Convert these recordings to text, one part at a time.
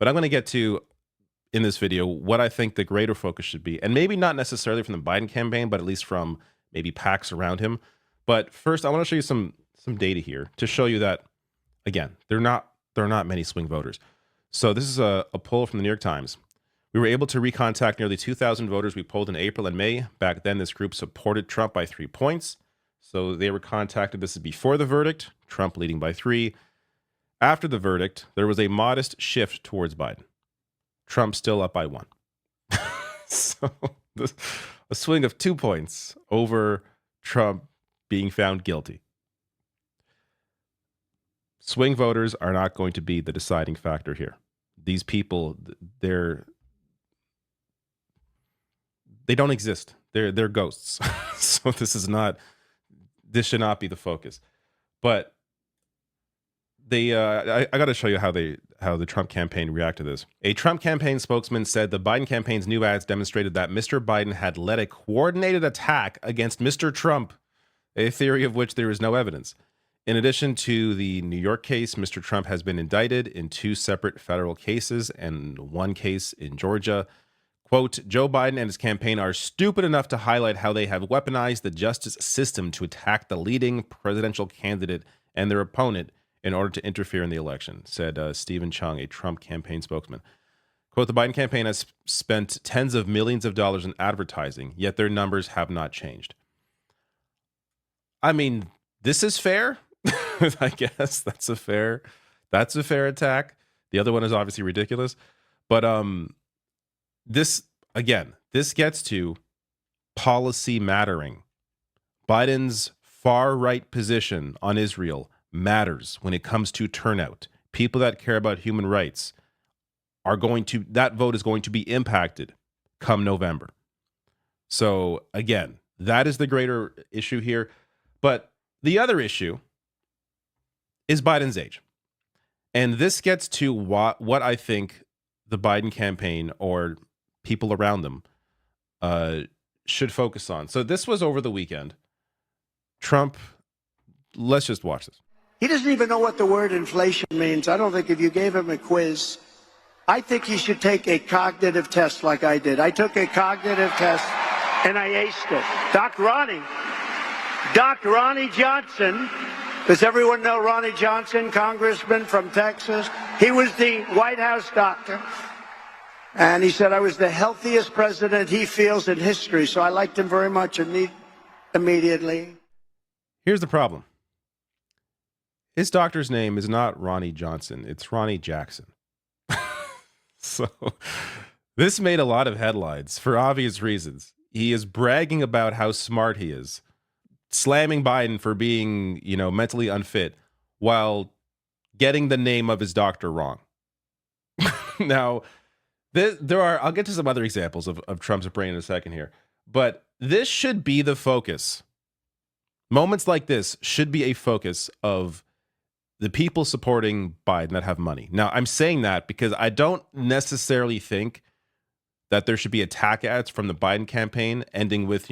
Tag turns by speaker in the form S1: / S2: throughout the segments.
S1: But I'm going to get to, in this video, what I think the greater focus should be. And maybe not necessarily from the Biden campaign, but at least from maybe PACs around him. But first, I want to show you some data here to show you that, again, there are not many swing voters. So this is a poll from the New York Times. We were able to recontact nearly 2,000 voters we polled in April and May. Back then, this group supported Trump by 3 points. So they were contacted. This is before the verdict, Trump leading by 3. After the verdict, there was a modest shift towards Biden. Trump still up by 1. So a swing of 2 points over Trump being found guilty. Swing voters are not going to be the deciding factor here. These people, they don't exist. They're ghosts. So this should not be the focus. But I got to show you how the Trump campaign reacted to this. A Trump campaign spokesman said the Biden campaign's new ads demonstrated that Mr. Biden had led a coordinated attack against Mr. Trump, a theory of which there is no evidence. In addition to the New York case, Mr. Trump has been indicted in 2 separate federal cases and 1 case in Georgia. Quote, Joe Biden and his campaign are stupid enough to highlight how they have weaponized the justice system to attack the leading presidential candidate and their opponent in order to interfere in the election, said Stephen Chung, a Trump campaign spokesman. Quote, the Biden campaign has spent tens of millions of dollars in advertising, yet their numbers have not changed. I mean, this is fair. I guess that's a fair attack. The other one is obviously ridiculous. But this gets to policy mattering. Biden's far-right position on Israel matters when it comes to turnout. People that care about human rights that vote is going to be impacted come November. So again, that is the greater issue here. But the other issue is Biden's age. And this gets to what I think the Biden campaign or people around them should focus on. So this was over the weekend. Trump, let's just watch this.
S2: He doesn't even know what the word inflation means. I don't think if you gave him a quiz, I think he should take a cognitive test like I did. I took a cognitive test and I aced it. Doc Ronnie Johnson. Does everyone know Ronnie Johnson, congressman from Texas? He was the White House doctor. And he said I was the healthiest president he feels in history. So I liked him very much immediately.
S1: Here's the problem. His doctor's name is not Ronnie Johnson. It's Ronnie Jackson. So this made a lot of headlines for obvious reasons. He is bragging about how smart he is, slamming Biden for being, mentally unfit while getting the name of his doctor wrong. Now, I'll get to some other examples of Trump's brain in a second here, but this should be the focus. Moments like this should be a focus of the people supporting Biden that have money. Now, I'm saying that because I don't necessarily think that there should be attack ads from the Biden campaign ending with,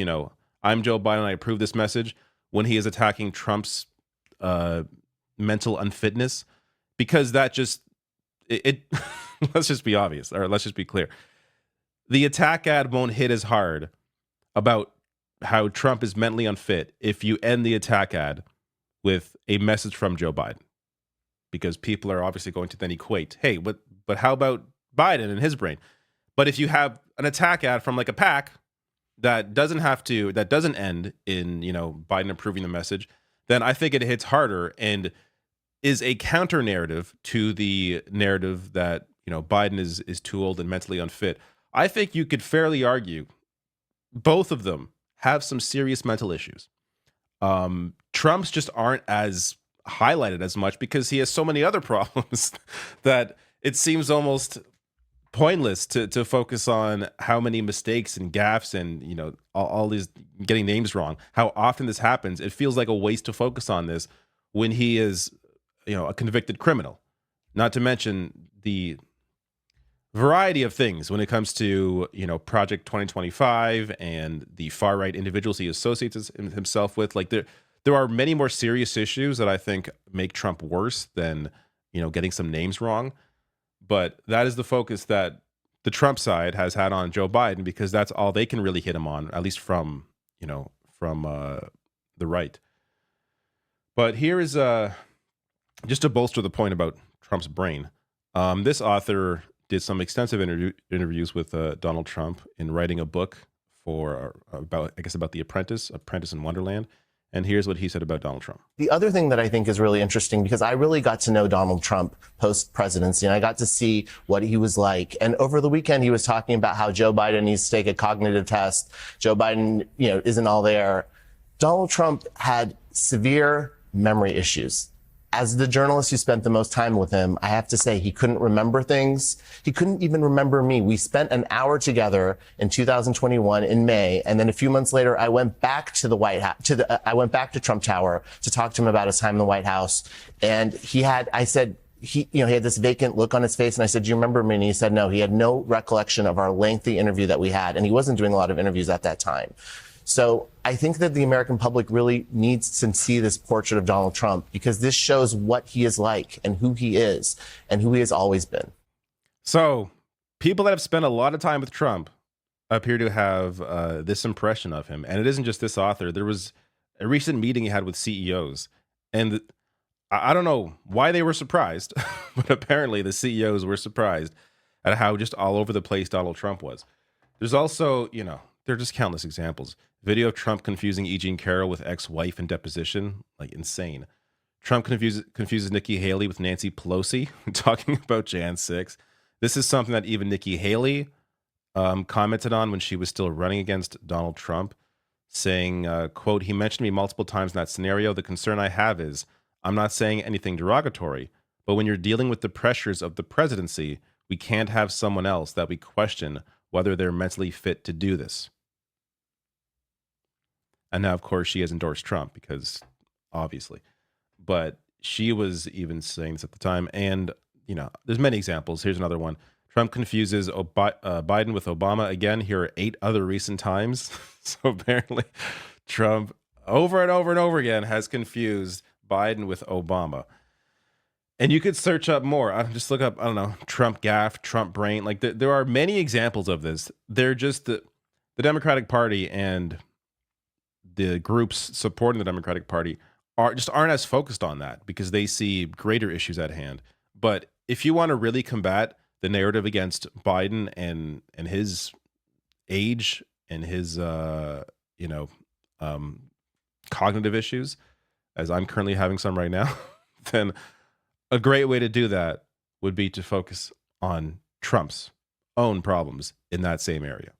S1: I'm Joe Biden, I approve this message, when he is attacking Trump's mental unfitness, because that just, let's just be obvious, or let's just be clear. The attack ad won't hit as hard about how Trump is mentally unfit if you end the attack ad with a message from Joe Biden, because people are obviously going to then equate, hey, but how about Biden and his brain? But if you have an attack ad from like a PAC that doesn't end in, Biden approving the message, then I think it hits harder and is a counter narrative to the narrative that, Biden is too old and mentally unfit. I think you could fairly argue both of them have some serious mental issues. Trump's just aren't as highlighted as much because he has so many other problems that it seems almost pointless to focus on how many mistakes and gaffes and all these getting names wrong, how often this happens. It feels like a waste to focus on this when he is a convicted criminal, not to mention the variety of things when it comes to Project 2025 and the far right individuals he associates himself with. Like there are many more serious issues that I think make Trump worse than getting some names wrong. But that is the focus that the Trump side has had on Joe Biden, because that's all they can really hit him on, at least from the right. But here is just to bolster the point about Trump's brain. This author did some extensive interviews with Donald Trump in writing a book about The Apprentice in Wonderland. And here's what he said about Donald Trump.
S3: The other thing that I think is really interesting, because I really got to know Donald Trump post-presidency, and I got to see what he was like. And over the weekend, he was talking about how Joe Biden needs to take a cognitive test. Joe Biden, isn't all there. Donald Trump had severe memory issues. As the journalist who spent the most time with him, I have to say he couldn't remember things. He couldn't even remember me. We spent an hour together in 2021 in May, and then a few months later, I went back to the White House. I went back to Trump Tower to talk to him about his time in the White House, and he had this vacant look on his face, and I said, "Do you remember me?" And he said, no. He had no recollection of our lengthy interview that we had, and he wasn't doing a lot of interviews at that time. So I think that the American public really needs to see this portrait of Donald Trump, because this shows what he is like and who he is and who he has always been.
S1: So people that have spent a lot of time with Trump appear to have this impression of him. And it isn't just this author. There was a recent meeting he had with CEOs. And I don't know why they were surprised, but apparently the CEOs were surprised at how just all over the place Donald Trump was. There's also, there are just countless examples. Video of Trump confusing E. Jean Carroll with ex-wife in deposition, like insane. Trump confuses Nikki Haley with Nancy Pelosi, talking about Jan 6. This is something that even Nikki Haley commented on when she was still running against Donald Trump, saying, quote, "He mentioned me multiple times in that scenario. The concern I have is, I'm not saying anything derogatory, but when you're dealing with the pressures of the presidency, we can't have someone else that we question whether they're mentally fit to do this." And now, of course, she has endorsed Trump, because obviously, but she was even saying this at the time. And, there's many examples. Here's another one. Trump confuses Biden with Obama. Again, here are 8 other recent times. So apparently Trump over and over and over again has confused Biden with Obama. And you could search up more. Just look up, Trump gaffe, Trump brain. Like there are many examples of this. They're just the Democratic Party and the groups supporting the Democratic Party aren't as focused on that, because they see greater issues at hand. But if you want to really combat the narrative against Biden and his age and his cognitive issues, as I'm currently having some right now, then a great way to do that would be to focus on Trump's own problems in that same area.